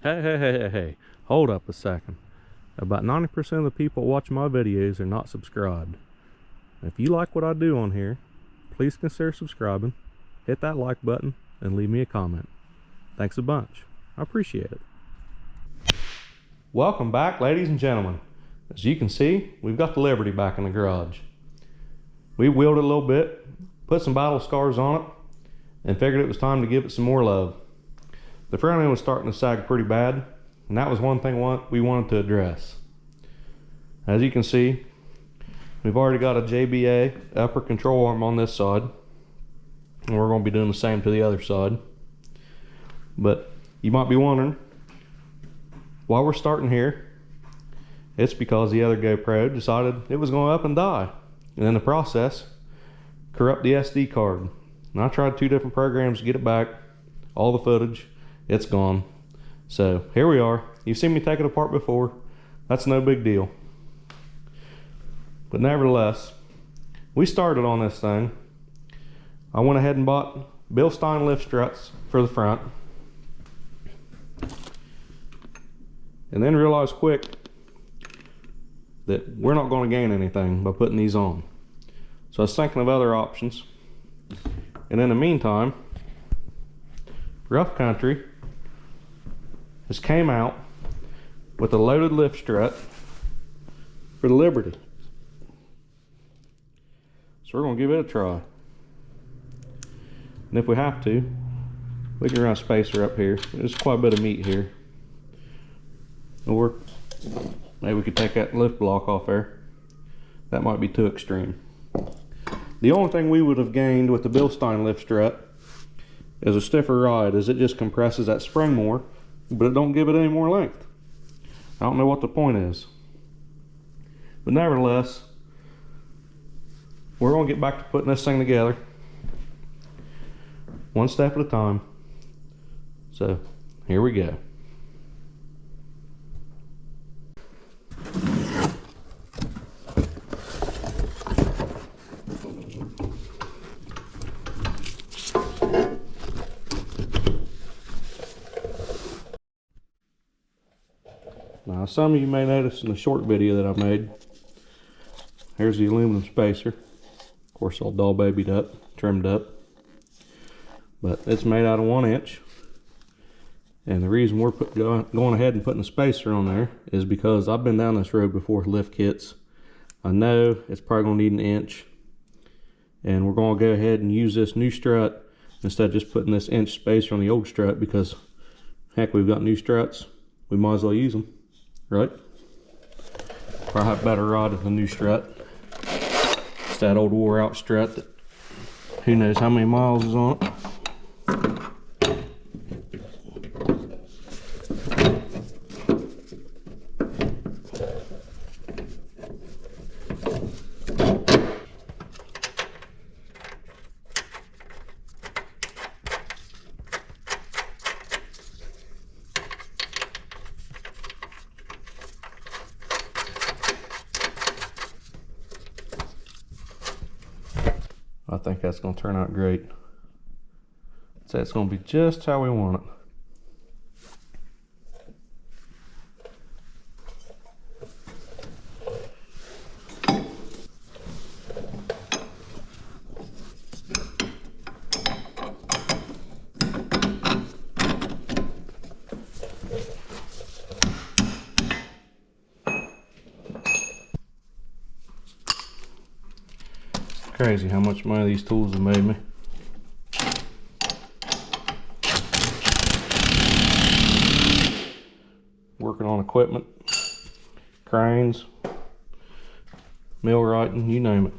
Hey, hold up a second. About 90% of the people watching my videos are not subscribed. If you like what I do on here, please consider subscribing, hit that like button, and leave me a comment. Thanks a bunch. I appreciate it. Welcome back, ladies and gentlemen. As you can see, we've got the Liberty back in the garage. We wheeled it a little bit, put some battle scars on it, and figured it was time to give it some more love. The front end was starting to sag pretty bad, and that was one thing we wanted to address. As you can see, we've already got a JBA upper control arm on this side, and we're going to be doing the same to the other side. But you might be wondering why we're starting here. It's because the other GoPro decided it was going to up and die, and in the process corrupt the SD card. And I tried 2 different programs to get it back, all the footage, it's gone. So here we are. You've seen me take it apart before. That's no big deal. But nevertheless, we started on this thing. I went ahead and bought Bilstein lift struts for the front, and then realized quick that we're not going to gain anything by putting these on. So I was thinking of other options. And in the meantime, Rough Country has came out with a loaded lift strut for the Liberty. So we're going to give it a try. And if we have to, we can run a spacer up here. There's quite a bit of meat here. Or maybe we could take that lift block off there. That might be too extreme. The only thing we would have gained with the Bilstein lift strut is a stiffer ride, as it just compresses that spring more, but it don't give it any more length. I don't know what the point is. But nevertheless, we're going to get back to putting this thing together, one step at a time. So here we go. Now, some of you may notice in the short video that I've made, here's the aluminum spacer. Of course, all doll babied up, trimmed up. But it's made out of 1 inch. And the reason we're going ahead and putting a spacer on there is because I've been down this road before with lift kits. I know it's probably going to need 1 inch. And we're going to go ahead and use this new strut instead of just putting this inch spacer on the old strut, because heck, we've got new struts. We might as well use them. Right? Probably have better rod than the new strut. It's that old wore out strut that who knows how many miles is on it. I think that's going to turn out great. So it's going to be just how we want it. Crazy how much money these tools have made me. Working on equipment, cranes, millwrighting, you name it.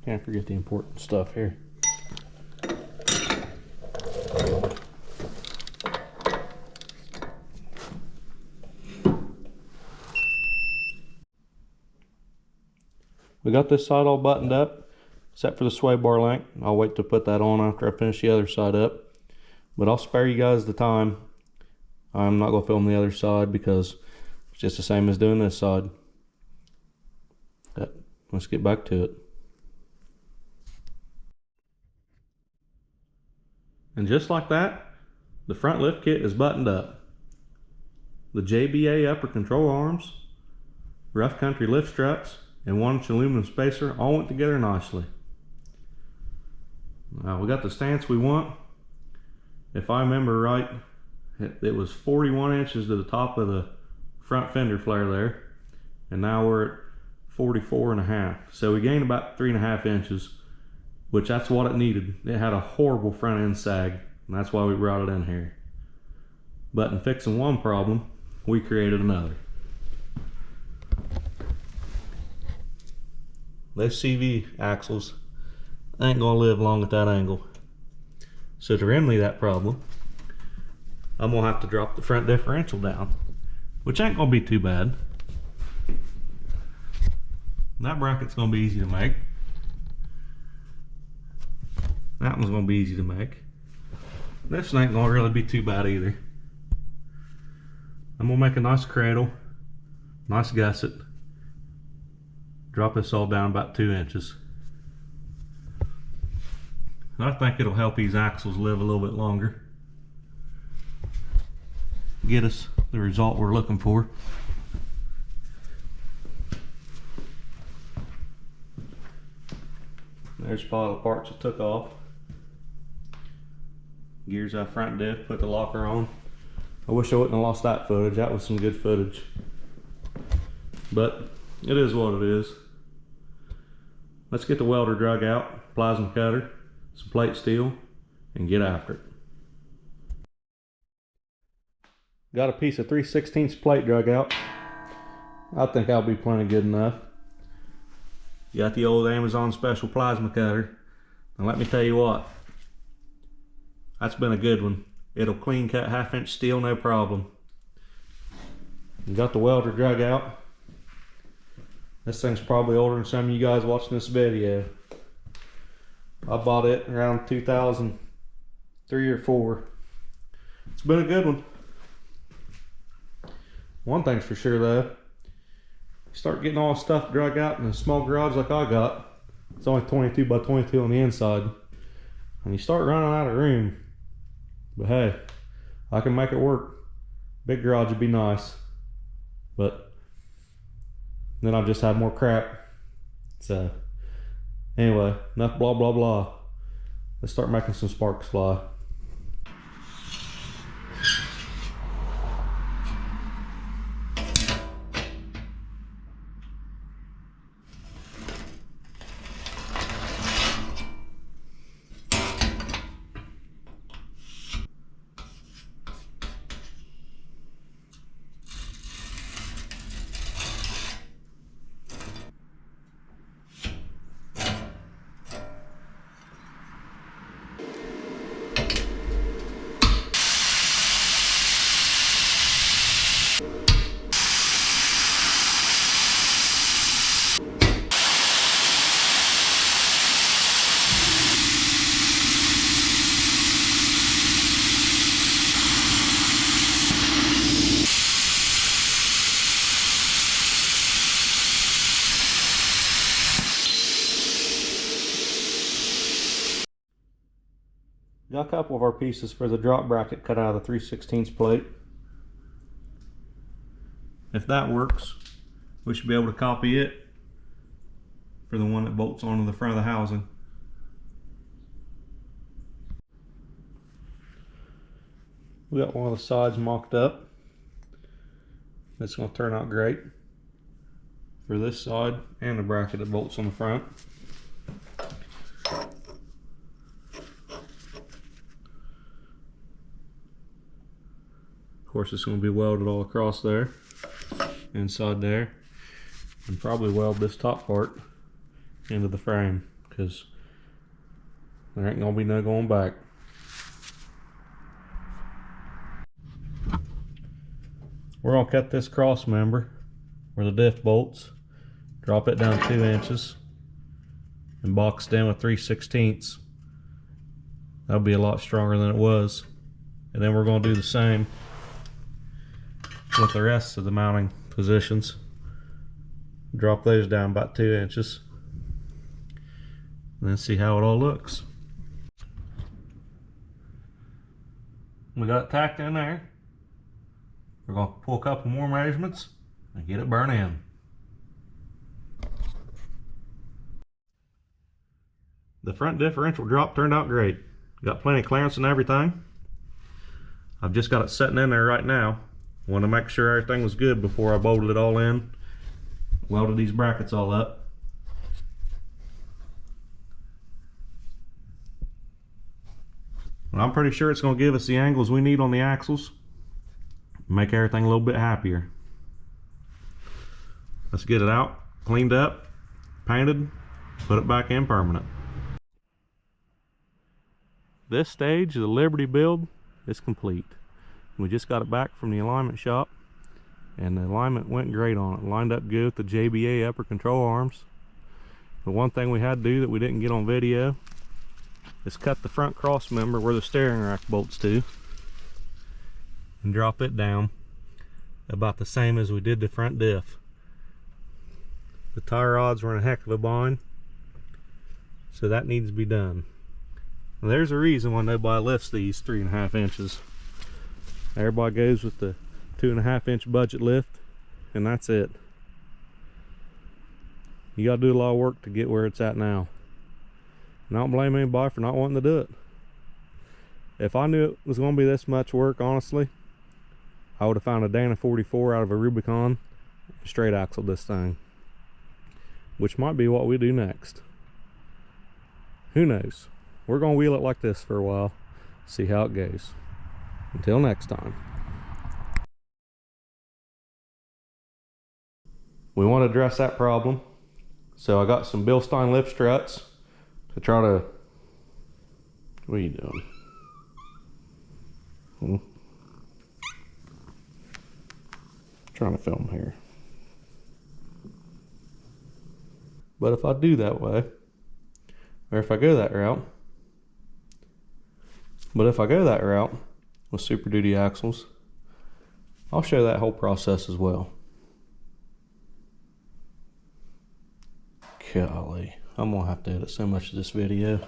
Can't forget the important stuff here. We got this side all buttoned up, except for the sway bar link. I'll wait to put that on after I finish the other side up. But I'll spare you guys the time. I'm not going to film the other side because it's just the same as doing this side. But let's get back to it. And just like that, the front lift kit is buttoned up. The JBA upper control arms, rough country lift struts, and 1-inch aluminum spacer all went together nicely. Now we got the stance we want. If I remember right, it was 41 inches to the top of the front fender flare there, and now we're at 44.5. So we gained about 3.5 inches, which that's what it needed. It had a horrible front end sag, and that's why we brought it in here. But in fixing one problem, we created another. Those CV axles ain't gonna live long at that angle. So to remedy that problem, I'm gonna have to drop the front differential down, which ain't gonna be too bad. That bracket's gonna be easy to make. That one's gonna be easy to make. This ain't gonna really be too bad either. I'm gonna make a nice cradle, nice gusset. Drop this all down about 2 inches. And I think it'll help these axles live a little bit longer. Get us the result we're looking for. There's a pile of parts I took off. Gears out front diff, put the locker on. I wish I wouldn't have lost that footage. That was some good footage. But it is what it is. Let's get the welder drug out, plasma cutter, some plate steel, and get after it. Got a piece of 3/16 plate drug out. I think that'll be plenty good enough. Got the old Amazon special plasma cutter. And let me tell you what, that's been a good one. It'll clean cut 1/2 inch steel, no problem. Got the welder drug out. This thing's probably older than some of you guys watching this video. I bought it around 2003 or 4. It's been a good one. One thing's for sure though, you start getting all the stuff drug out in a small garage like I got. It's only 22 by 22 on the inside. And you start running out of room. But hey, I can make it work. Big garage would be nice. But then I'll just have more crap. So anyway, enough blah blah blah. Let's start making some sparks fly. Got a couple of our pieces for the drop bracket cut out of the 3/16 plate. If that works, we should be able to copy it for the one that bolts onto the front of the housing. We got one of the sides mocked up. That's going to turn out great for this side and the bracket that bolts on the front. Of course, it's going to be welded all across there, inside there, and probably weld this top part into the frame because there ain't gonna be no going back. We're gonna cut this cross member where the diff bolts, drop it down 2 inches, and box it in with 3/16. That'll be a lot stronger than it was. And then we're gonna do the same with the rest of the mounting positions. Drop those down about 2 inches, and then see how it all looks. We got it tacked in there. We're going to pull a couple more measurements and get it burnt in. The front differential drop turned out great. Got plenty of clearance and everything. I've just got it sitting in there right now. Want to make sure everything was good before I bolted it all in. Welded these brackets all up. And I'm pretty sure it's going to give us the angles we need on the axles. Make everything a little bit happier. Let's get it out, cleaned up, painted, put it back in permanent. This stage of the Liberty build is complete. We just got it back from the alignment shop, and the alignment went great on it. Lined up good with the JBA upper control arms. The one thing we had to do that we didn't get on video is cut the front cross member where the steering rack bolts to, and drop it down about the same as we did the front diff. The tire rods were in a heck of a bind, so that needs to be done. And there's a reason why nobody lifts these 3.5 inches. Everybody goes with the 2.5 inch budget lift, and that's it. You gotta do a lot of work to get where it's at now. And I don't blame anybody for not wanting to do it. If I knew it was gonna be this much work, honestly, I would have found a Dana 44 out of a Rubicon and straight axled this thing, which might be what we do next. Who knows? We're gonna wheel it like this for a while, see how it goes. Until next time. We want to address that problem, so I got some Bilstein lip struts to try to... What are you doing? Trying to film here. But if I do that way, or if I go that route, with Super Duty axles, I'll show that whole process as well. Golly, I'm gonna have to edit so much of this video.